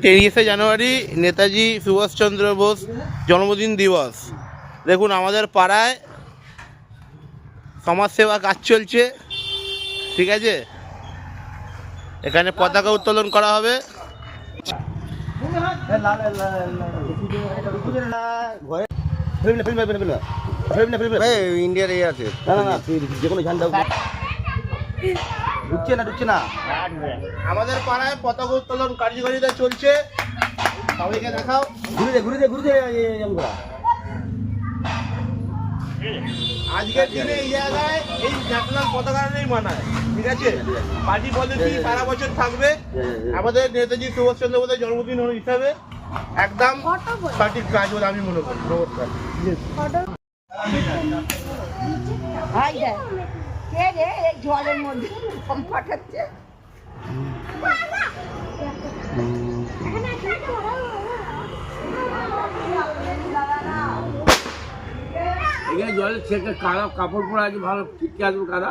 তেইশে জানুয়ারি নেতাজি সুভাষচন্দ্র বোস জন্মদিন দিবস। দেখুন আমাদের পাড়ায় সমাজসেবা কাজ চলছে, ঠিক আছে। এখানে পতাকা উত্তোলন করা হবে। ইন্ডিয়ার এই আছে যে কোনো ঝান্ডা ঢুকছে না। আমাদের পাড়ায় পতাকা উত্তোলন কার্যকারিতা চলছে, সবাইকে দেখাও। ঘুরে আজকের দিনে এই জায়গায় এই ন্যাশনাল পতাকাটাই মানায়, ঠিক আছে। পার্টি পলিসি সারা বছর থাকবে। আমাদের নেতাজি সুভাষচন্দ্র বোসের জন্মদিন হিসাবে একদম সঠিক কাজ বলে আমি মনে করি। নমস্কার। জলের মধ্যে পাঠাচ্ছে। এখানে জলের ছেঁকে কাদা কাপড় পরা আছে, ভালো ছিটকে আসবে কাদা।